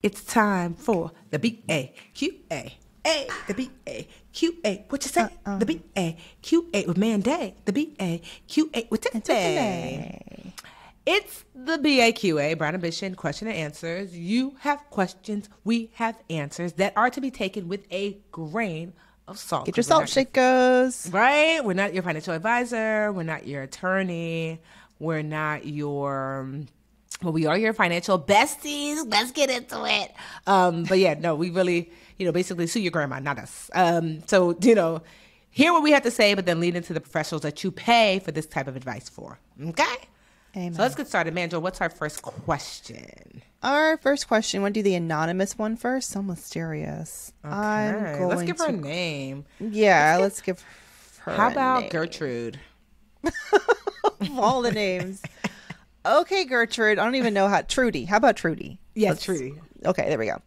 It's time for the B-A-Q-A. The B-A-Q-A. What you say? The B-A-Q-A with Mandi. The B-A-Q-A with Tiffany. It's the B-A-Q-A, Brown Ambition, question and answers. You have questions, we have answers that are to be taken with a grain of salt. Get your salt shakers. Right? We're not your financial advisor. We're not your attorney. We're not your... Well, we are your financial besties. Let's get into it. But yeah, no, we really, basically sue your grandma, not us. So, hear what we have to say, but then lead into the professionals that you pay for this type of advice for. Okay? Amen. So let's get started. Manjo, what's our first question? Our first question, want to do the anonymous one first? So mysterious. Okay. Let's give her a name. Yeah, let's give her How a about name. Gertrude? Of all the names. Okay, Gertrude. I don't even know how. Trudy. How about Trudy? Yes, Trudy. Okay, there we go.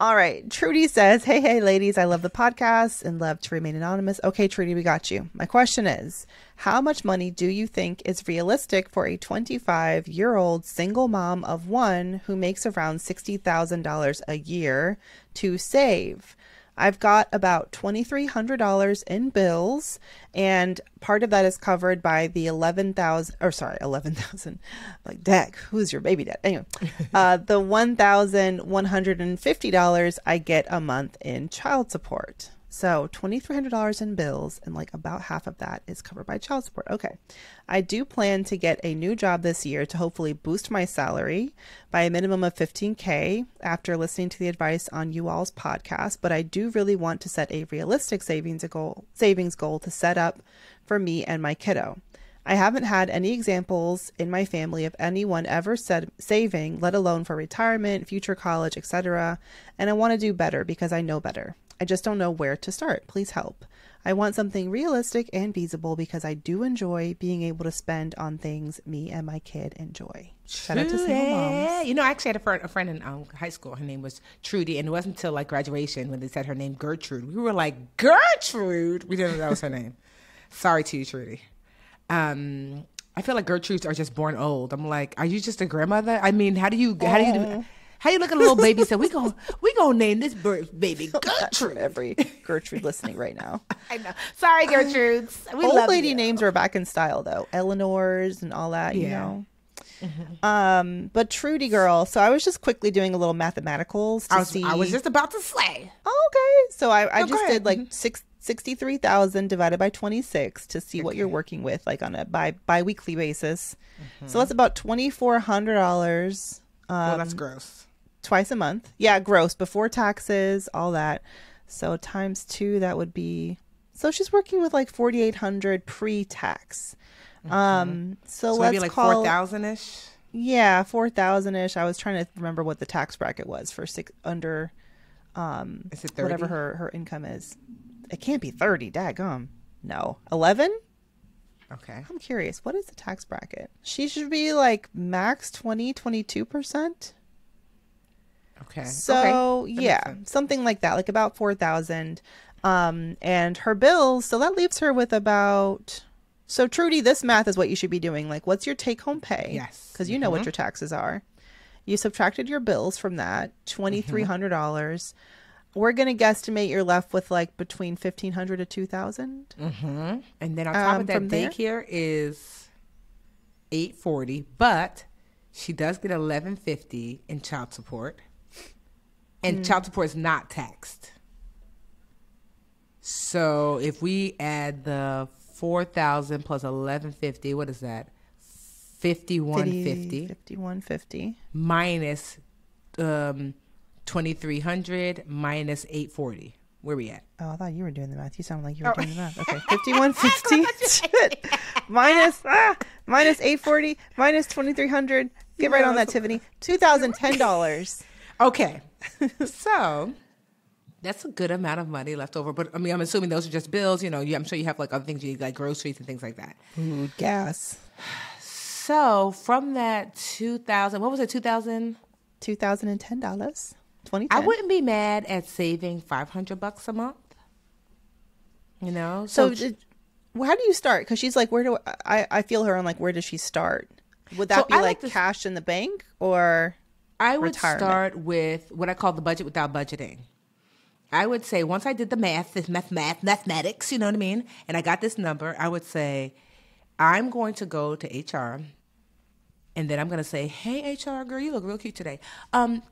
All right. Trudy says, hey, ladies. I love the podcast and love to remain anonymous. Okay, Trudy, we got you. My question is, how much money do you think is realistic for a 25-year-old single mom of one who makes around $60,000 a year to save? I've got about $2,300 in bills, and part of that is covered by the $11,000. Like, dang, who's your baby dad? Anyway, the $1,150 I get a month in child support. So $2,300 in bills, and like about half of that is covered by child support. Okay. I do plan to get a new job this year to hopefully boost my salary by a minimum of $15K after listening to the advice on you all's podcast. But I do really want to set a realistic savings goal to set up for me and my kiddo. I haven't had any examples in my family of anyone ever said saving, let alone for retirement, future college, etc. And I want to do better because I know better. I just don't know where to start. Please help. I want something realistic and feasible because I do enjoy being able to spend on things me and my kid enjoy. Shout out to single moms. I actually had a friend in high school. Her name was Trudy, and it wasn't until like graduation when they said her name Gertrude. We were like, Gertrude? We didn't know that was her name. Sorry to you, Trudy. I feel like Gertrudes are just born old. I'm like, are you just a grandmother? I mean, how do you look at a little baby and say, we gonna name this baby Gertrude? Every Gertrude listening right now. I know. Sorry, Gertrudes. We old love lady you. Names are back in style though. Eleanor's and all that, you know. Mm-hmm. But Trudy girl, so I was just quickly doing a little mathematicals to see. I was just about to say. Oh, okay. So I just did like 63,000 divided by 26 to see what you're working with, like on a bi-weekly basis. Mm-hmm. So that's about $2,400. Well, that's gross. Twice a month. Yeah, gross, before taxes, all that. So times 2, that would be... So she's working with like 4,800 pre-tax. Mm-hmm. So let's maybe like call... 4,000-ish? Yeah, 4,000-ish. I was trying to remember what the tax bracket was for under... Is it 30? Whatever her income is. It can't be 30, daggum. No. 11? Okay. I'm curious. What is the tax bracket? She should be like max 22%. Okay. So yeah, something like that, like about 4,000. And her bills. So that leaves her with about. So Trudy, this math is what you should be doing. Like, what's your take-home pay? Yes. Because you know what your taxes are. You subtracted your bills from that, $2,300. We're gonna guesstimate you're left with like between $1,500 to $2,000. Mm-hmm. And then on top of that, daycare is $840, but she does get $1,150 in child support, and child support is not taxed. So if we add the 4,000 plus 1,150, what is that? 5,150. 5,150 minus 2,300 minus 840. Where we at? Oh, I thought you were doing the math. You sound like you were doing the math. Okay, 5,150 minus 840 minus 2,300. Get right on that, Tiffany. $2,010. Okay, so that's a good amount of money left over. But I mean, I'm assuming those are just bills. I'm sure you have like other things you need, like groceries and things like that. Food, gas. So from that 2,000, what was it? $2,010. $2010. I wouldn't be mad at saving $500 a month. So how do you start? Because she's like, I feel her on like, where does she start? Would that be like cash in the bank or? I would retirement? start with what I call the budget without budgeting. I would say once I did the mathematics, you know what I mean? And I got this number, I would say, I'm going to go to HR and then I'm going to say, hey, HR girl, you look real cute today.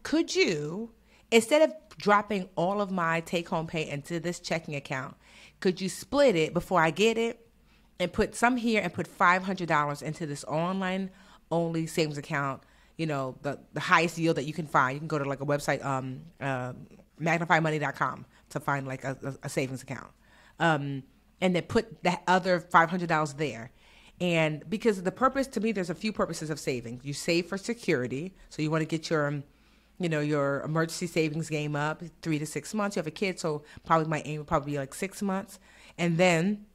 Could you, instead of dropping all of my take-home pay into this checking account, could you split it before I get it and put some here and put $500 into this online-only savings account, you know, the highest yield that you can find. You can go to like a website, magnifymoney.com to find like a savings account. And then put the other $500 there. And because the purpose, to me, there's a few purposes of saving. You save for security. So you want to get your, you know, your emergency savings game up 3 to 6 months. You have a kid, so probably my aim would probably be like 6 months. And then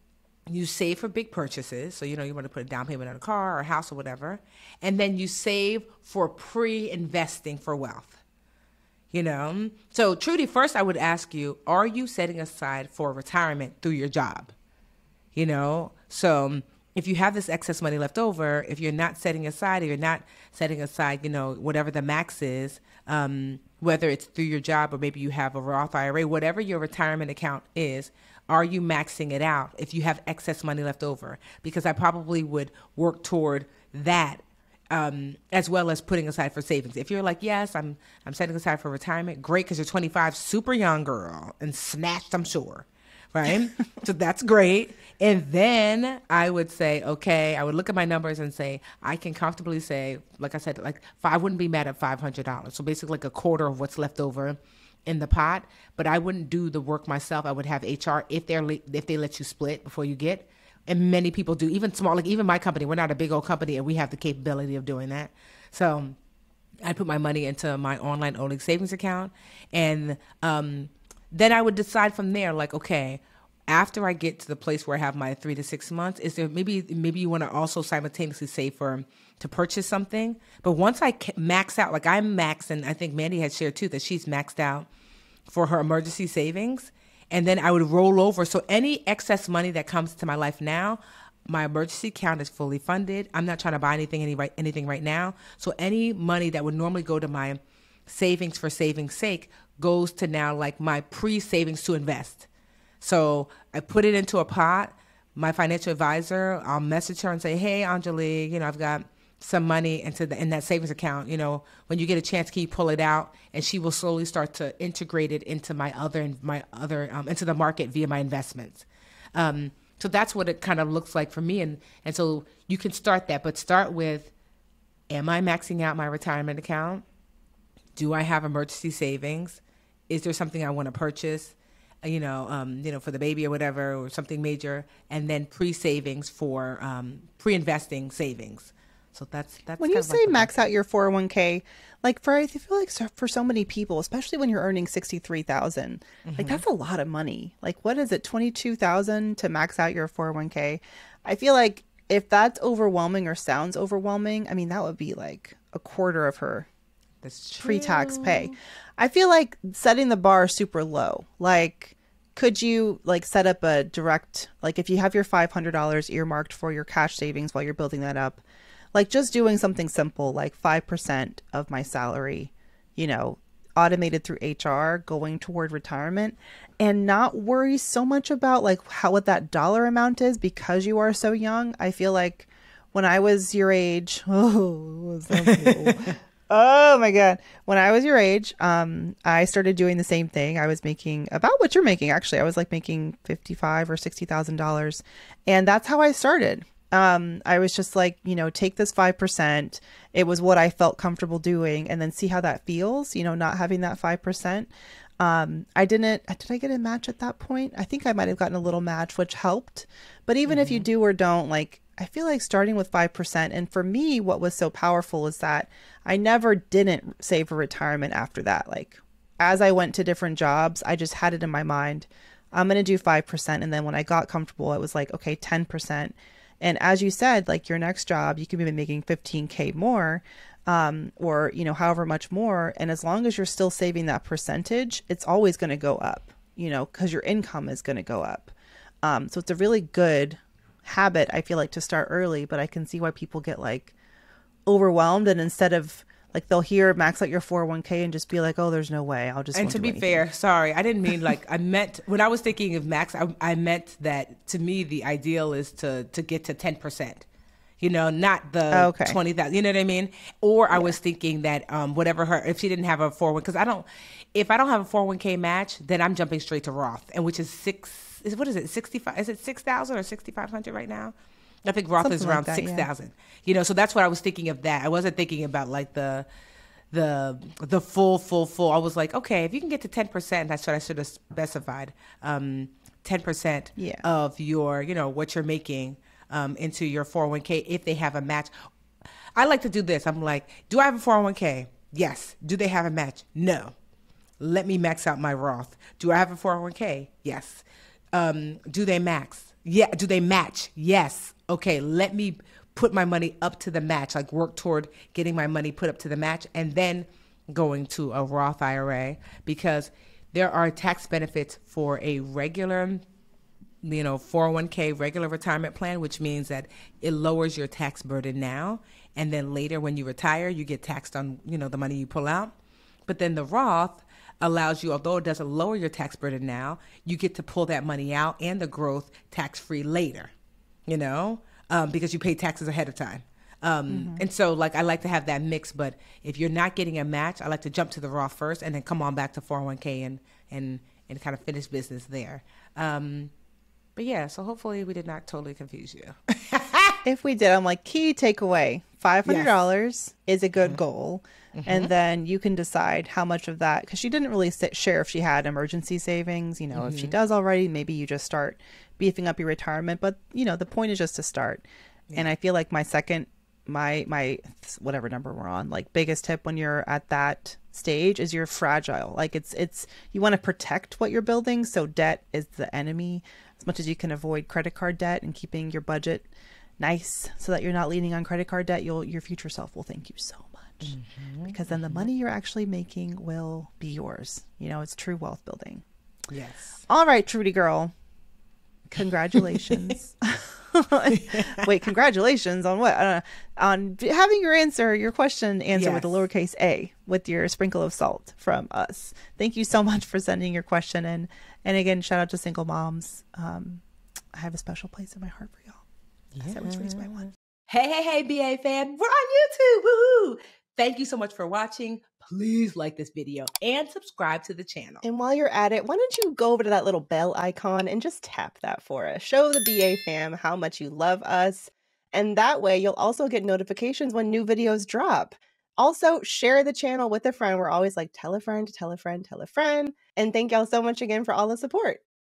you save for big purchases. So, you know, you want to put a down payment on a car or a house or whatever. And then you save for pre-investing for wealth. You know? So, Trudy, first I would ask you, are you setting aside for retirement through your job? You know? So, if you have this excess money left over, if you're not setting aside, or you're not setting aside, you know, whatever the max is, whether it's through your job or maybe you have a Roth IRA, whatever your retirement account is, are you maxing it out if you have excess money left over? Because I probably would work toward that as well as putting aside for savings. If you're like, yes, I'm setting aside for retirement, great, because you're 25, super young girl, and snatched, I'm sure. Right? So that's great. And then I would say, okay, I would look at my numbers and say, I can comfortably say, like I said, like I wouldn't be mad at $500. So basically like a quarter of what's left over in the pot, but I wouldn't do the work myself. I would have HR if they let you split before you get. And many people do, even small, like even my company, we're not a big old company and we have the capability of doing that. So I'd put my money into my online only savings account. And, then I would decide from there, like, okay, after I get to the place where I have my 3 to 6 months, is there maybe you want to also simultaneously save to purchase something. But once I max out, like I'm maxed, and I think Mandi had shared too that she's maxed out for her emergency savings, and then I would roll over. So any excess money that comes to my life now, my emergency account is fully funded. I'm not trying to buy anything right now. So any money that would normally go to my savings for savings sake goes to now like my pre-savings to invest. So I put it into a pot. My financial advisor, I'll message her and say, hey, Anjali, you know, I've got some money in that savings account. You know, when you get a chance, can you pull it out? And she will slowly start to integrate it into my other into the market via my investments. So that's what it kind of looks like for me. And so you can start that, but start with, am I maxing out my retirement account? Do I have emergency savings? Is there something I want to purchase, for the baby or whatever, or something major? And then pre-savings for pre-investing savings. So that's when you say max out your 401k, like I feel like for so many people, especially when you're earning 63,000, like that's a lot of money. Like what is it, 22,000 to max out your 401k? I feel like if that's overwhelming or sounds overwhelming, I mean that would be like a quarter of her pre-tax pay. I feel like setting the bar super low. Like, could you like set up a direct, like if you have your $500 earmarked for your cash savings while you're building that up, like just doing something simple, like 5% of my salary, you know, automated through HR going toward retirement, and not worry so much about like what that dollar amount is because you are so young. I feel like when I was your age, oh my God. When I was your age, I started doing the same thing. I was making about what you're making. Actually, I was like making $55,000 or $60,000. And that's how I started. I was just like, you know, take this 5%. It was what I felt comfortable doing and then see how that feels, you know, not having that 5%. Did I get a match at that point? I think I might've gotten a little match, which helped. But even if you do or don't, like, I feel like starting with 5%. And for me, what was so powerful is that I never didn't save for retirement after that. Like as I went to different jobs, I just had it in my mind, I'm going to do 5%. And then when I got comfortable, it was like, okay, 10%. And as you said, like your next job, you could be making 15K more, or, you know, however much more. And as long as you're still saving that percentage, it's always going to go up, you know, because your income is going to go up. So it's a really good habit, I feel like, to start early, but I can see why people get like overwhelmed. And instead of Like they'll hear max out your 401k and just be like, oh, there's no way. I'll just And won't to do be anything. fair, sorry, I didn't mean like I meant when I was thinking of max, I meant that to me the ideal is to get to 10%. You know, not the Okay. 20,000. You know what I mean? Or I Yeah. was thinking that whatever her, if she didn't have a 401, because if I don't have a 401k match, then I'm jumping straight to Roth, and which is what is it, 65? Is it 6,000 or 6,500 right now? I think Roth is Something like around that, yeah. 6,000. You know, so that's what I was thinking of that. I wasn't thinking about like the full. I was like, okay, if you can get to 10%, that's what I should have specified. 10% Yeah. of your, what you're making into your 401k if they have a match. I like to do this. I'm like, do I have a 401k? Yes. Do they have a match? No. Let me max out my Roth. Do I have a 401k? Yes. Do they max? Yeah. Do they match? Yes. Okay. Let me put my money up to the match, like work toward getting my money put up to the match, and then going to a Roth IRA, because there are tax benefits for a regular 401k regular retirement plan, which means that it lowers your tax burden now, and then later when you retire, you get taxed on, the money you pull out. But then the Roth allows you, although it doesn't lower your tax burden now, you get to pull that money out and the growth tax-free later, because you pay taxes ahead of time. And so like I like to have that mix, but if you're not getting a match, I like to jump to the Roth first and then come on back to 401k and kind of finish business there. But yeah, so hopefully we did not totally confuse you. If we did, I'm like, key takeaway, $500 is a good goal. And then you can decide how much of that, because she didn't really share if she had emergency savings. If she does already, maybe you just start beefing up your retirement. But, the point is just to start. Yeah. And I feel like my whatever number we're on, like biggest tip when you're at that stage is you're fragile. Like it's you want to protect what you're building. So debt is the enemy. As much as you can avoid credit card debt and keeping your budget nice so that you're not leaning on credit card debt, your future self will thank you so much, because then the money you're actually making will be yours. It's true wealth building. Yes. All right, Trudy girl, congratulations. Wait, congratulations on what? On having your question answered with a lowercase a with your sprinkle of salt from us. Thank you so much for sending your question in. And again, shout out to single moms. I have a special place in my heart for y'all. Yes. I was raised by one. Hey, BA fam. We're on YouTube. Woohoo! Thank you so much for watching. Please like this video and subscribe to the channel. And while you're at it, why don't you go over to that little bell icon and just tap that for us. Show the BA fam how much you love us. And that way you'll also get notifications when new videos drop. Also, share the channel with a friend. We're always like, tell a friend, tell a friend, tell a friend. And thank y'all so much again for all the support.